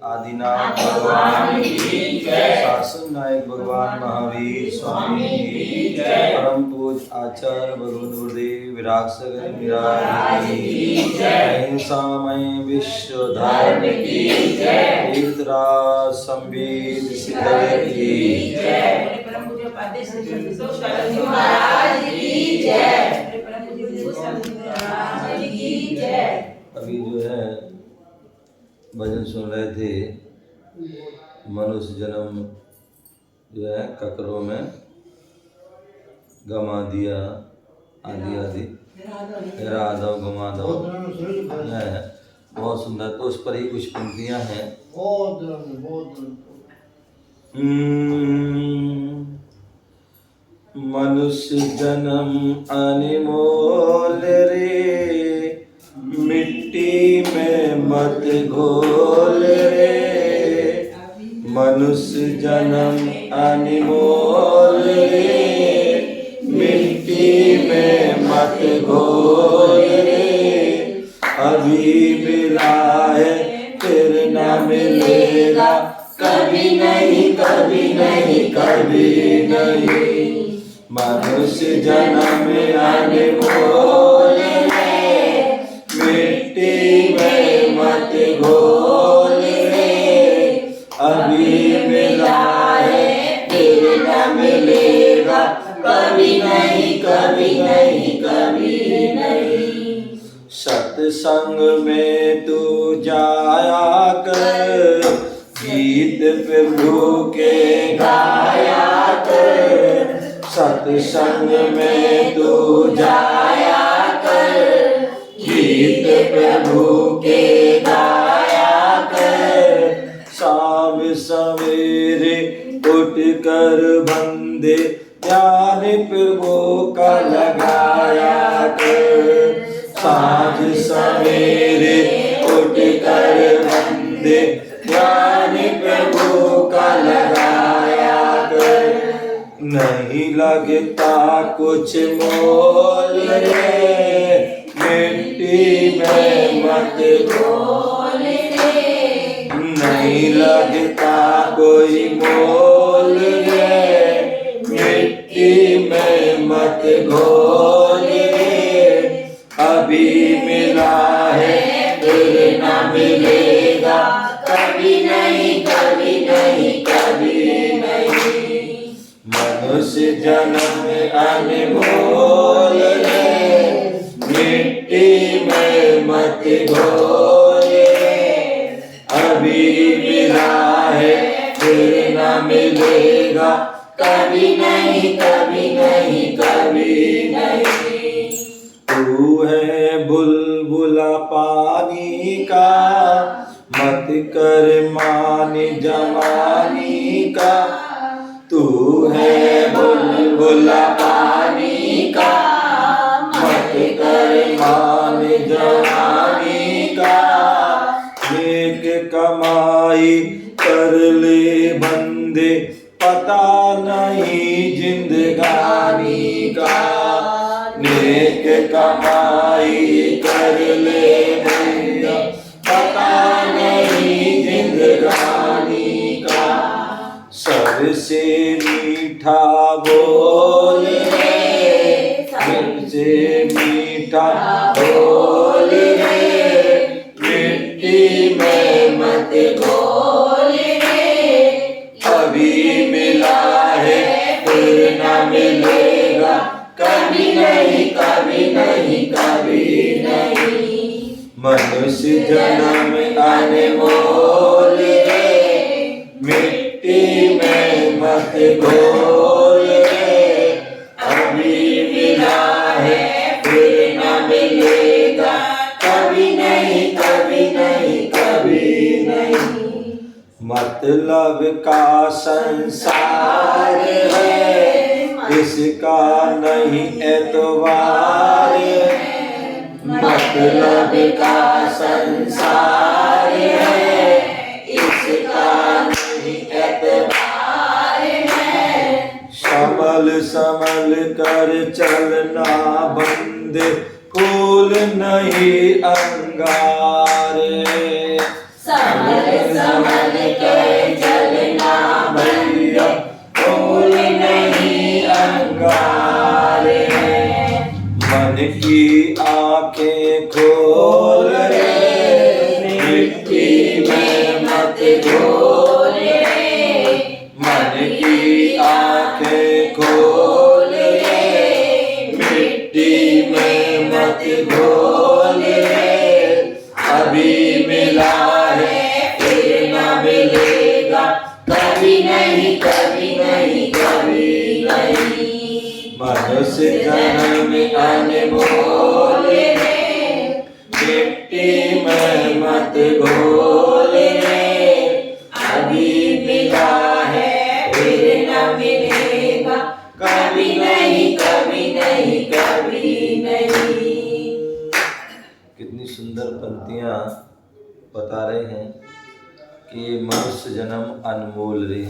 आदिनाथ भगवान की जय। शासन नायक भगवान महावीर स्वामी की जय। परम पूज आचार्य भगवान गुरुदेव विराग सगर विराज की जय। अहिंसामय विश्व धर्म की जय। तीर्थराज संवेद सिद्धर की जय। परम पूज्य पादे श्री संतोष महाराज की जय। परम पूज्य महाराज की जय। अभी जो है भजन सुन रहे थे, मनुष्य जन्म जो है ककरों में गमा दिया आदि आदि राधव गमा दो है, बहुत सुंदर। तो उस पर ही कुछ पंक्तियां हैं। मनुष्य जन्म अनमोल रे, मिट्टी में मत घोल रे। मनुष्य जन्म अनमोल रे, मिट्टी में मत घोल रे। अभी मिला है फिर न मिलेगा, कभी नहीं कभी नहीं कभी नहीं। मनुष्य जन्म अनमोल रे, मिट्टी में मत घोल रे। अभी मिला है फिर न मिलेगा, कभी नहीं कभी नहीं कभी नहीं। सत्संग में तू जाया कर, गीत प्रभु के गाया कर। सत्संग में तू जाया कर, गीत प्रभु के गाया कर। शाम सवेरे उठ कर बंदे ध्यान प्रभु का लगाया कर। साँझ सवेरे उठ कर बंदे ध्यान प्रभु का लगाया कर। नहीं लगता कुछ मोल रे, मिट्टी में मत घोल रे। नहीं लगता कोई मोल रे, मिट्टी में मत घोल रे। अभी मिला है फिर न मिलेगा, कभी नहीं कभी नहीं कभी नहीं। मनुष्य जन्म अनमोल रे, मिट्टी में मत घोल रे। अभी मिला है फिर न मिलेगा, कभी नहीं कभी नहीं कभी नहीं। तू है बुलबुला पानी का, मत कर मान जवानी का। तू है बुलबुला पानी का, मत कर मान जवानी का। नेक कमाई कर ले बंदे, पता नहीं जिंदगानी का। नेक कमाई कर ले बंदे, पता नहीं जिंदगानी का। सबसे मीठा बोल रे, सबसे मीठा बोल रे। मिट्टी में मत घोल रे। अभी मिला है फिर न मिलेगा, कभी नहीं कभी नहीं कभी नहीं। मनुष्य जन्म अनमोल रे, मिट्टी में मत घोल रे। अभी मिला है फिर न मिलेगा, कभी नहीं कभी नहीं कभी नहीं। मतलब का संसार है, इसका नहीं एतबार है। मतलब का संसार है, इसका नहीं एतबार है। संभल संभल कर चलना बंदे, फूल नहीं अंगार। संभल संभल खोल रे, मन की आंखें खोल रे, मिट्टी में मत घोल रे, अभी मिला है फिर न मिलेगा, कभी नहीं कभी नहीं कभी नहीं। मनुष्य जन्म अनमोल रे, मिट्टी में मत घोल रे, अभी मिला है फिर न मिलेगा, कभी नहीं कभी नहीं कभी नहीं। कितनी सुंदर पंक्तियां बता रहे हैं कि ये मनुष्य जन्म अनमोल रे,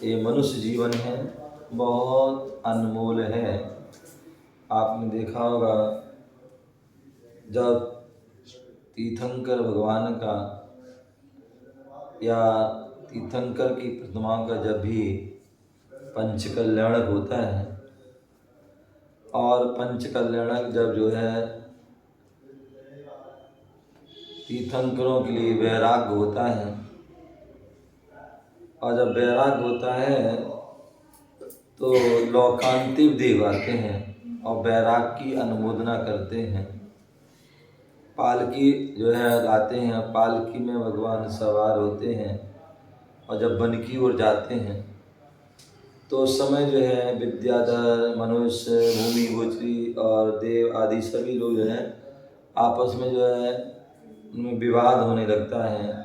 ये मनुष्य जीवन है बहुत अनमोल है। आपने देखा होगा जब तीर्थंकर भगवान का या तीर्थंकर की प्रतिमाओं का जब भी पंचकल्याणक होता है और पंचकल्याणक जब जो है तीर्थंकरों के लिए वैराग्य होता है और जब वैराग्य होता है तो लोकांतिक देव आते हैं और वैराग्य की अनुमोदना करते हैं। पालकी जो है गाते हैं, पालकी में भगवान सवार होते हैं और जब वन की ओर जाते हैं तो उस समय जो है विद्याधर, मनुष्य, भूमि गोचरी और देव आदि सभी लोग जो है आपस में जो है उनमें विवाद होने लगता है।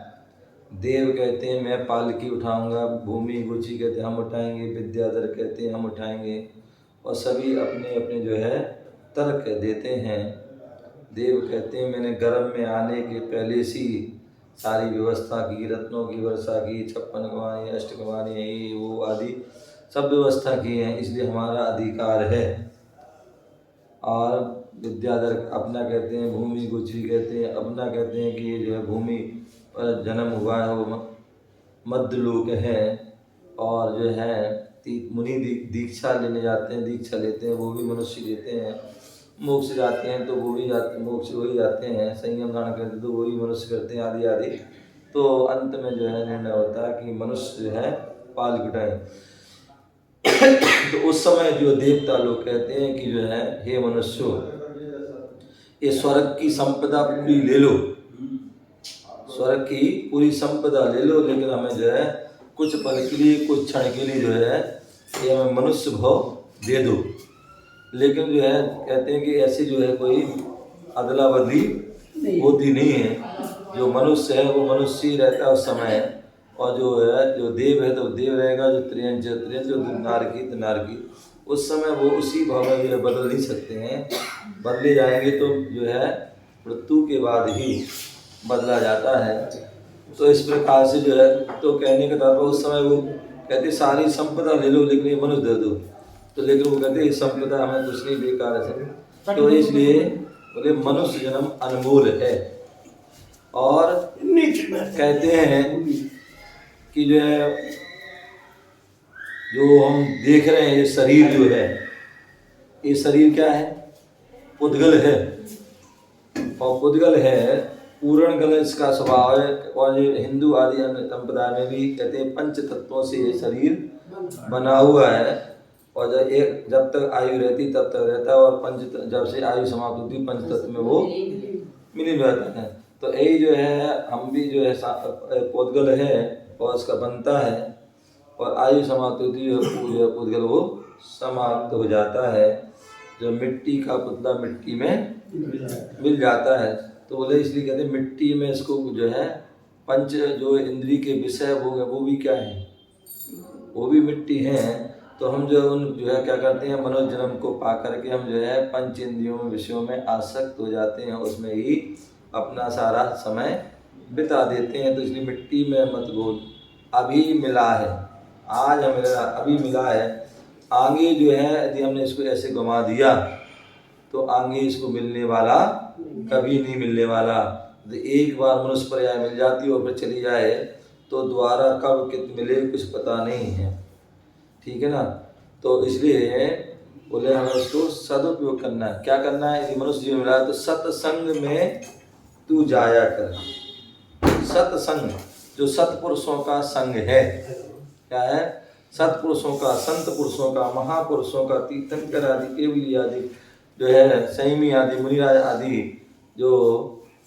देव कहते हैं मैं पालकी उठाऊंगा, भूमि गोचरी कहते हैं हम उठाएंगे, विद्याधर कहते हैं हम उठाएंगे और सभी अपने अपने जो है तर्क देते हैं। देव कहते हैं मैंने गर्भ में आने के पहले से सारी व्यवस्था की, रत्नों की वर्षा की, 56 कुमारी, अष्टकुमारी, ये वो आदि सब व्यवस्था की है, इसलिए हमारा अधिकार है। और विद्याधर अपना कहते हैं, भूमि गोचरी कहते हैं अपना कहते हैं कि ये जो है भूमि पर जन्म हुआ है वो मध्यलोक है और जो है मुनि दीक्षा लेने जाते हैं, दीक्षा लेते हैं वो भी मनुष्य लेते हैं, मोक्ष जाते हैं तो वो भी जाते, मोक्ष वही जाते हैं, संयम धारण करते तो वो भी मनुष्य करते हैं आदि आदि। तो अंत में जो है निर्णय होता है कि मनुष्य जो है पाल घटाएं। तो उस समय जो देवता लोग कहते हैं कि जो है हे मनुष्यों ये स्वर्ग की संपदा पूरी ले लो, स्वर्ग की पूरी संपदा ले लो, लेकिन हमें जो है कुछ पल के लिए, कुछ क्षण के लिए जो है ये हमें मनुष्य भाव दे दो। लेकिन जो है कहते हैं कि ऐसी जो है कोई अदला बदली होती नहीं है, जो मनुष्य है वो मनुष्य ही रहता है उस समय, और जो है जो देव है तो देव रहेगा, जो त्रियंच त्रियंच, जो नारकी तो नारकी, उस समय वो उसी भाव में जो है बदल नहीं सकते हैं। बदले जाएंगे तो जो है मृत्यु के बाद ही बदला जाता है। तो इस प्रकार से जो है तो कहने का तात्पर्य उस समय वो कहते सारी संपदा ले लो लेकिन ये मनुष्य दे दो, तो लेकिन वो कहते ये संपदा हमें कुछ नहीं बेकार है, तो इसलिए बोले मनुष्य जन्म अनमोल है। और कहते हैं कि जो है जो हम देख रहे हैं ये शरीर जो है, ये शरीर क्या है, पुद्गल है, और पुद्गल है पूर्ण गल इसका स्वभाव है। और ये हिंदू आदि अन्य संप्रदाय में भी कहते हैं पंच तत्वों से ये शरीर बना हुआ है, और जब तक आयु रहती तब तक रहता है, और जब से आयु समाप्त होती पंच तत्व में वो मिलिन रहता है। तो यही जो है हम भी जो है पुद्गल है और इसका बनता है, और आयु समाप्त होती है पुद्गल वो समाप्त हो जाता है। जो मिट्टी का पुतला मिट्टी में मिल जाता है, तो बोले इसलिए कहते हैं मिट्टी में इसको जो है पंच जो इंद्री के विषय वो भी क्या है, वो भी मिट्टी हैं। तो हम जो उन जो है क्या करते हैं मनुष्य जन्म को पा करके हम जो है पंच इंद्रियों में विषयों में आसक्त हो जाते हैं, उसमें ही अपना सारा समय बिता देते हैं। तो इसलिए मिट्टी में मत बोल, अभी मिला है, आज हमें अभी मिला है, आगे जो है यदि हमने इसको ऐसे गंवा दिया तो आगे इसको मिलने वाला कभी नहीं मिलने वाला। एक बार मनुष्य पर्याय मिल जाती है और फिर चली जाए तो दोबारा कब कित मिले कुछ पता नहीं है, ठीक है ना। तो इसलिए बोले हमें उसको सदुपयोग करना है। क्या करना है, यदि मनुष्य जीवन मिला है तो सत्संग में तू जाया कर। सत्संग जो सत्पुरुषों का संग है। क्या है? सत्पुरुषों का, संत पुरुषों का, महापुरुषों का, तीर्थंकर आदि, केवली आदि जो है, संयमी आदि, मुनिराज आदि जो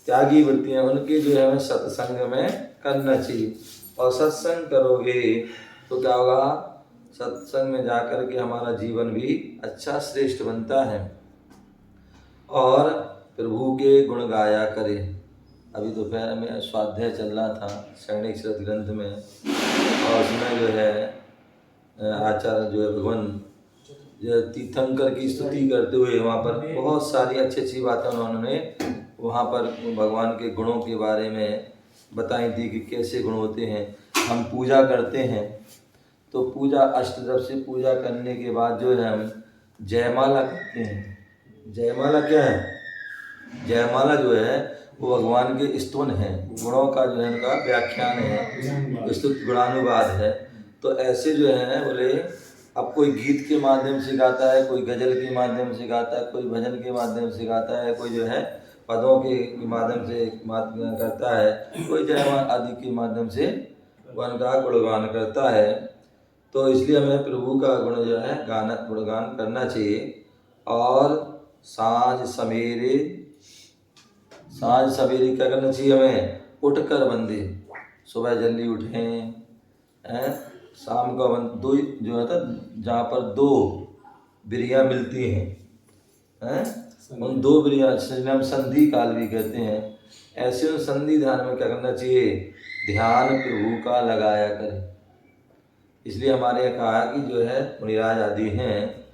त्यागी वृत्ति हैं, उनके जो है हमें सत्संग में करना चाहिए। और सत्संग करोगे तो क्या होगा? सत्संग में जाकर के हमारा जीवन भी अच्छा श्रेष्ठ बनता है। और प्रभु के गुण गाया करे। अभी दोपहर में स्वाध्याय चल रहा था शैणिक श्रद्ध ग्रंथ में, और उसमें जो है आचार्य जो है भगवान तीर्थंकर की स्तुति करते हुए वहाँ पर बहुत सारी अच्छी अच्छी बातें उन्होंने वहाँ पर भगवान के गुणों के बारे में बताई थी कि कैसे गुण होते हैं। हम पूजा करते हैं तो पूजा अष्टदव से पूजा करने के बाद जो है हम जयमाला करते हैं। जयमाला क्या है? जयमाला जो है वो भगवान के स्तुन है, गुणों का जो है उनका व्याख्यान है, स्तुत गुणानुवाद है। तो ऐसे जो है बोले, अब कोई गीत के माध्यम से गाता है, कोई गजल के माध्यम से गाता है, कोई भजन के माध्यम से गाता है, कोई जो है पदों के माध्यम से करता है, कोई जयमाला आदि के माध्यम से उनका गुणगान करता है। तो इसलिए हमें प्रभु का गुण जो है गाना गुणगान करना चाहिए। और साँझ सवेरे क्या करना चाहिए हमें? उठकर बंदे, सुबह जल्दी उठें, शाम का दो जो है जहाँ पर दो बिरियाँ मिलती हैं, उन दो बिरियाँ जिन्हें हम संधि काल भी कहते हैं, ऐसे उन संधि ध्यान में क्या करना चाहिए? ध्यान प्रभु का लगाया करें। इसलिए हमारे यहाँ कहा कि जो है मुनिराज आदि हैं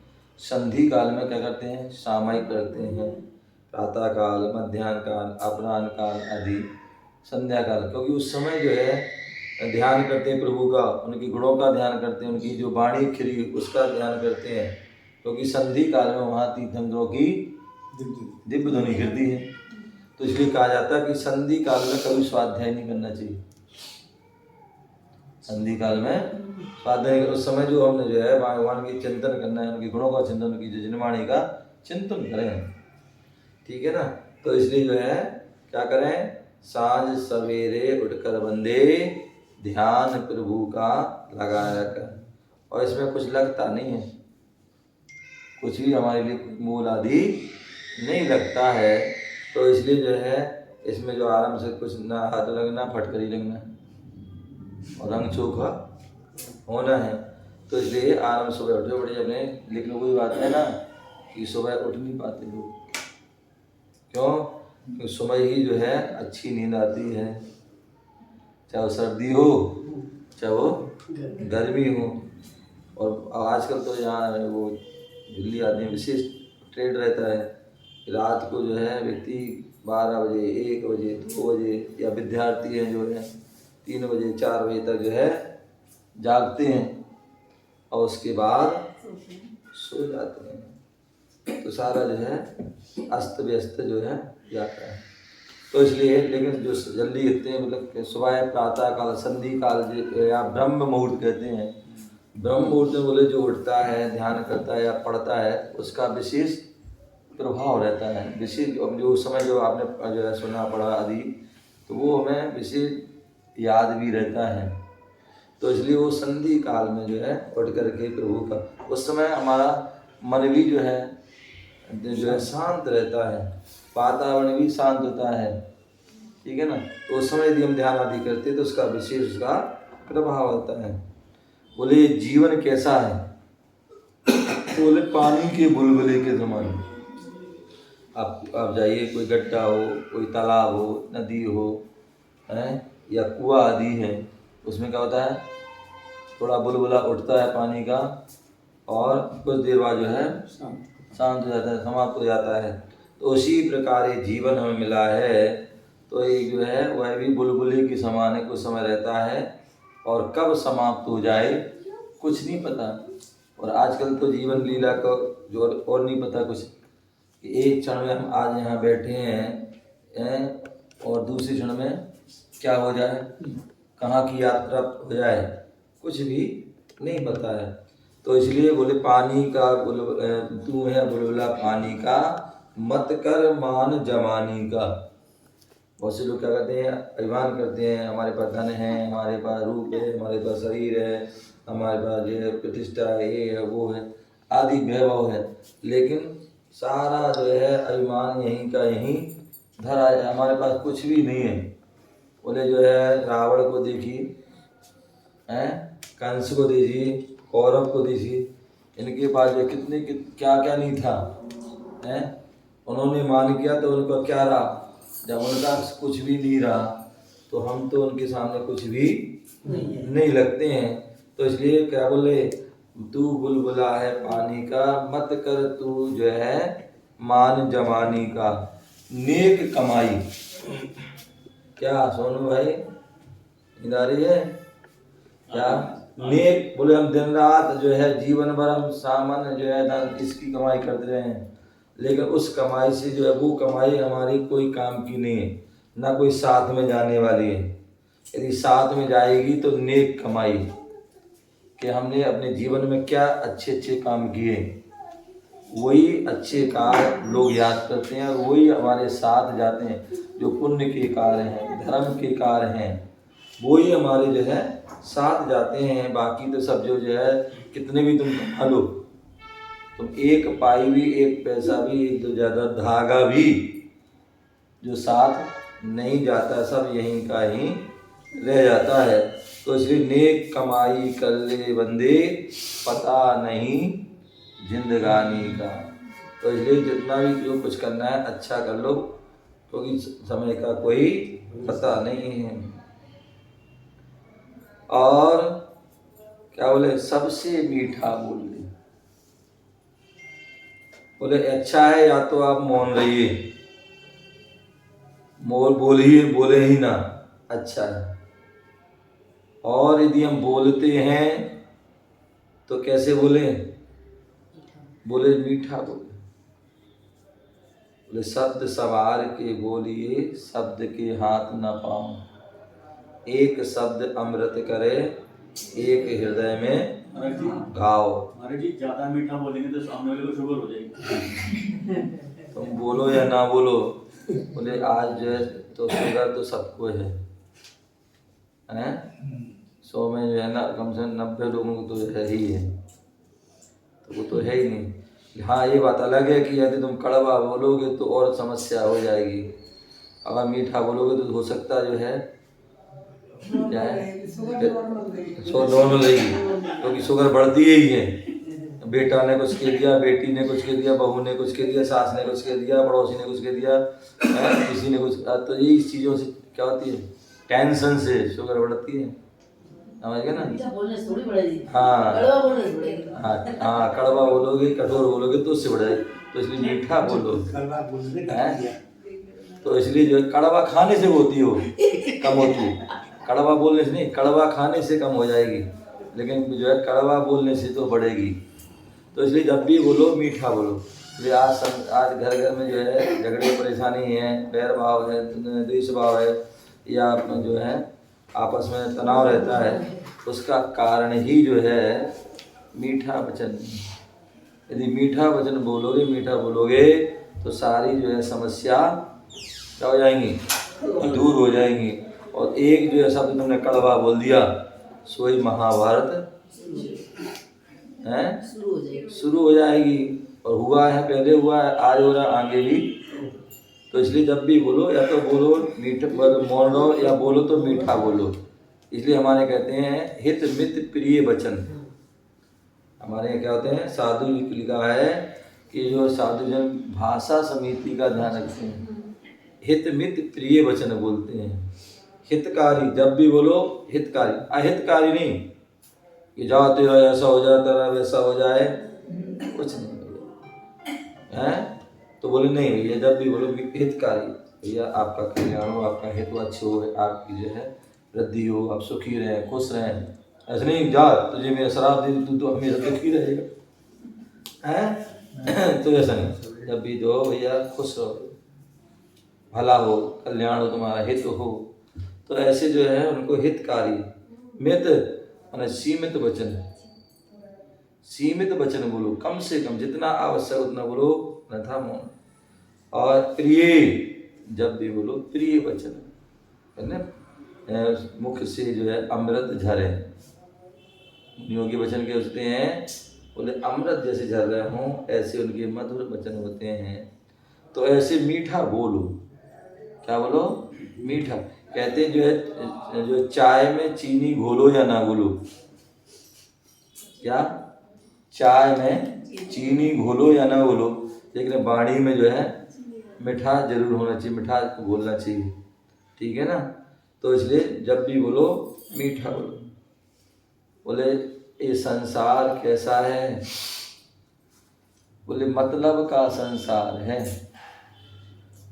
संधि काल में क्या करते हैं? सामायिक करते हैं, प्रातः काल, मध्याह्न काल, अपराह्न काल आदि, संध्या काल, क्योंकि उस समय जो है ध्यान करते हैं प्रभु का, उनके गुणों का ध्यान करते हैं, उनकी जो वाणी खिली उसका ध्यान करते हैं, क्योंकि संधि काल में वहाँ तीर्थंकरों की दिव्य ध्वनि गिरती है। तो इसलिए कहा जाता है कि संधि काल में कभी स्वाध्याय नहीं करना चाहिए। संधि काल में स्वाध्याय, उस समय जो हमने जो है भगवान की चिंतन करना है, उनके गुणों का चिंतन, उनकी जो जिनवाणी का चिंतन करें, ठीक है ना। तो इसलिए जो है क्या करें? साँझ सवेरे उठकर बंदे ध्यान प्रभु का लगाया कर। और इसमें कुछ लगता नहीं है, कुछ भी हमारे लिए मूल आदि नहीं लगता है। तो इसलिए जो है इसमें जो आराम से कुछ ना हाथ लगना, फटकरी लगना और रंग चोखा होना है। तो इसलिए आराम सुबह उठो बड़े अपने। लेकिन वही बात है ना कि सुबह उठ नहीं पाते लोग, क्यों? क्योंकि सुबह ही जो है अच्छी नींद आती है, चाहे वो सर्दी हो चाहे वो गर्मी हो। और आजकल तो यहाँ वो दिल्ली आदमी विशेष ट्रेंड रहता है, रात को जो है व्यक्ति 12 बजे, 1 बजे, 2 बजे, या विद्यार्थी हैं जो है 3 बजे, 4 बजे तक जो है जागते हैं और उसके बाद सो जाते हैं। तो सारा जो है अस्त व्यस्त जो है जाता है। तो इसलिए लेकिन जो जल्दी उठते हैं, मतलब सुबह प्रातः काल, संधि काल या ब्रह्म मुहूर्त कहते हैं, ब्रह्म मुहूर्त में बोले जो उठता है, ध्यान करता है या पढ़ता है, उसका विशेष प्रभाव रहता है। विशेष जो उस समय जो आपने जो है सुना पढ़ा आदि, तो वो हमें विशेष याद भी रहता है। तो इसलिए वो संधि काल में जो है उठ करके प्रभु का, उस समय हमारा मन भी जो है शांत रहता है, वातावरण भी शांत होता है, ठीक है ना। तो उस समय यदि हम ध्यान आदि करते तो उसका विशेष उसका प्रभाव होता है। बोले जीवन कैसा है? बोले पानी के बुलबुले के समान। आप जाइए, कोई गड्ढा हो, कोई तालाब हो, नदी हो, या कुआं आदि है, उसमें क्या होता है? थोड़ा बुलबुला उठता है पानी का और कुछ देर बाद जो है शांत हो जाता है, समाप्त हो जाता है। तो उसी प्रकार ये जीवन हमें मिला है, तो एक जो है वह भी बुलबुले के समान है, कुछ समय रहता है और कब समाप्त हो जाए कुछ नहीं पता। और आजकल तो जीवन लीला का जो और नहीं पता कुछ, एक क्षण में हम आज यहाँ बैठे हैं और दूसरे क्षण में क्या हो जाए, कहाँ की यात्रा हो जाए, कुछ भी नहीं पता है। तो इसलिए बोले पानी का तू है बुलबुला पानी का, मत कर मान जवानी का। बहुत से लोग क्या करते हैं, अभिमान करते हैं, हमारे पास धन है, हमारे पास रूप है, हमारे पास शरीर है, हमारे पास जो है प्रतिष्ठा है, ये है वो है, आदि वैभव है। लेकिन सारा जो है अभिमान यहीं का यहीं धरा है, हमारे पास कुछ भी नहीं है। बोले जो है रावण को देखिए, हैं, कंस को दीजिए, कौरव को दीजिए, इनके पास जो कितने क्या क्या नहीं था, हैं, उन्होंने मान किया तो उनका क्या रहा। जब उनका कुछ भी नहीं रहा तो हम तो उनके सामने कुछ भी नहीं लगते हैं। तो इसलिए क्या बोले, तू बुलबुला है पानी का, मत कर तू जो है मान जवानी का, नेक कमाई। क्या सोनू भाई इधारी है क्या? नेक बोले हम दिन रात जो है जीवन भर हम सामान जो है धन इसकी कमाई करते रहे हैं, लेकिन उस कमाई से जो है वो कमाई हमारी कोई काम की नहीं है, ना कोई साथ में जाने वाली है। यदि साथ में जाएगी तो नेक कमाई, कि हमने अपने जीवन में क्या अच्छे अच्छे काम किए, वही अच्छे कार्य लोग याद करते हैं और वही हमारे साथ जाते हैं। जो पुण्य के कार्य हैं, धर्म के कार्य हैं, वही हमारे जो है साथ जाते हैं। बाकी तो सब जो है कितने भी तुम कमा लो, तुम एक पाई भी, एक पैसा भी, एक तो ज़्यादा धागा भी जो साथ नहीं जाता, सब यहीं का ही रह जाता है। तो इसलिए नेक कमाई कर ले बंदे, पता नहीं जिंदगानी का। तो इसलिए जितना भी जो कुछ करना है अच्छा कर लो, क्योंकि समय का कोई पता नहीं है। और क्या बोले, सबसे मीठा बोल ले। बोले अच्छा है या तो आप मौन रहिए, मोल बोले ही ना, अच्छा है। और यदि हम बोलते हैं तो कैसे बोले, बोले मीठा बोले। बोले शब्द सवार के बोलिए, शब्द के हाथ न पाऊं, एक शब्द अमृत करे, एक हृदय में गाओ। महाराज जी ज्यादा मीठा बोलेंगे तो सामने वाले को शुगर हो जाएगी। तुम बोलो या ना बोलो, बोले आज जो है तो शुगर तो सबको है, हैं? 100 में जो है ना कम से कम 90 लोगों को तो है ही है, तो वो तो है ही नहीं। हाँ ये बात अलग है कि यदि तुम कड़वा बोलोगे तो और समस्या हो जाएगी, अगर मीठा बोलोगे तो हो सकता जो है क्या है, नॉर्मल रहेगी, क्योंकि शुगर बढ़ती ही है। बेटा ने कुछ कह दिया, बेटी ने कुछ कह दिया, बहू ने कुछ कह दिया, सास ने कुछ कह दिया, पड़ोसी ने कुछ कह दिया, किसी ने कुछ, तो ये इस चीज़ों से क्या होती है, टेंशन से शुगर बढ़ती है, समझ गए ना। बोलने से थोड़ी बढ़ेगी, हाँ कड़वा बोलने से बढ़ेगी। हाँ कड़वा बोलोगे, कठोर बोलोगे तो उससे बढ़ेगी। तो इसलिए मीठा बोलो, तो इसलिए जो है कड़वा खाने से होती हो कम होती है, कड़वा बोलने से नहीं, कड़वा खाने से कम हो जाएगी, लेकिन जो है कड़वा बोलने से तो बढ़ेगी। तो इसलिए जब भी बोलो मीठा बोलो। इसलिए आज घर घर में जो है झगड़े परेशानी है, बैर भाव है, द्वेष भाव है, या जो है आपस में तनाव रहता है, उसका कारण ही जो है मीठा वचन। यदि मीठा वचन बोलोगे, मीठा बोलोगे तो सारी जो है समस्या क्या हो जाएंगी, दूर हो जाएंगी। और एक जो है शब्द तुमने कड़वा बोल दिया, सोई महाभारत है शुरू हो जाएगी। और हुआ है, पहले हुआ है, आज हो रहा है, आगे भी। तो इसलिए जब भी बोलो या तो बोलो मीठा, मौन रहो, या बोलो तो मीठा बोलो। इसलिए हमारे कहते हैं हित मित प्रिय वचन। हमारे यहाँ क्या होते हैं, साधु लिखा है कि जो साधुजन भाषा समिति का ध्यान रखते हैं, हित मित प्रिय वचन बोलते हैं। हितकारी जब भी बोलो, हितकारी, अहितकारी नहीं कि जाओ तेरा ऐसा हो जाए, तेरा वैसा हो जाए, कुछ नहीं है। तो बोले नहीं भैया, जब भी बोलो हितकारी, भैया आपका कल्याण हो, आपका हित अच्छे हो, आपकी जो है वृद्धि हो, आप सुखी रहें, खुश रहें। ऐसे नहीं जा तुझे मेरा शराब दे तू तो हमेशा दुखी रहेगा, हैं? तो ऐसा नहीं, जब भी दो भैया खुश रहो, भला हो, कल्याण हो, तुम्हारा हित हो। तो ऐसे जो है उनको हितकारी। मित माने सीमित वचन, सीमित वचन बोलो, कम से कम जितना आवश्यक उतना बोलो, अन्यथा मौन। और प्रिय जब भी बोलो प्रिय वचन, है ना, मुख से जो है अमृत झरे। मुनियों के वचन के होते हैं, बोले अमृत जैसे झर रहे हों ऐसे उनके मधुर वचन होते हैं। तो ऐसे मीठा बोलो। क्या बोलो? मीठा। कहते हैं जो है, जो चाय में चीनी घोलो या ना घोलो, क्या चाय में चीनी घोलो या ना घोलो, लेकिन वाणी में जो है मिठास जरूर होना चाहिए, मिठास को घोलना चाहिए। ठीक है ना? तो इसलिए जब भी बोलो मीठा बोलो। बोले ये संसार कैसा है? बोले मतलब का संसार है।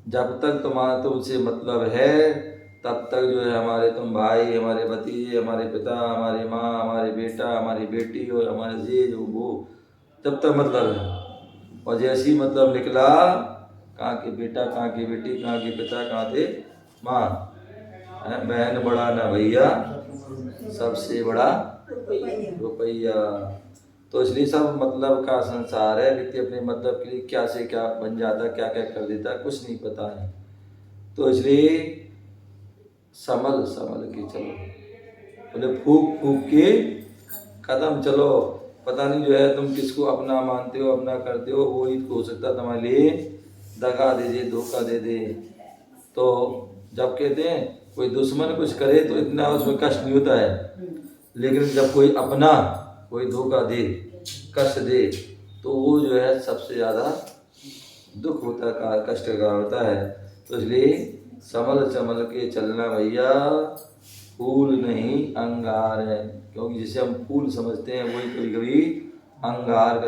जब तक तुम्हारा तुमसे मतलब है तब तक जो है हमारे तुम भाई, हमारे भतीजे, हमारे पिता, हमारी माँ, हमारे बेटा, हमारी बेटी और हमारे ये जो वो, जब तक मतलब है। और जैसी मतलब निकला, कहाँ के बेटा, कहाँ की बेटी, कहाँ के पिता, कहाँ थे माँ, बहन बड़ा ना भैया, सबसे बड़ा रुपया। तो इसलिए सब मतलब का संसार है। व्यक्ति अपने मतलब के लिए क्या से क्या बन जाता, क्या क्या कर देता, कुछ नहीं पता है। तो इसलिए संभल संभल के चलो। बोले फूक फूक के कदम चलो। पता नहीं जो है तुम किसको अपना मानते हो, अपना करते हो, वो ही हो सकता तुम्हारे लिए दगा दे दे, धोखा दे दे। तो जब कहते हैं कोई दुश्मन कुछ करे तो इतना उसमें कष्ट नहीं होता है, लेकिन जब कोई अपना कोई धोखा दे, कष्ट दे, तो वो जो है सबसे ज़्यादा दुख होता का, कष्ट का होता है। तो इसलिए संभल संभल के चलना भैया, फूल नहीं अंगार है। क्योंकि जिसे हम फूल समझते हैं वही कभी कभी अंगार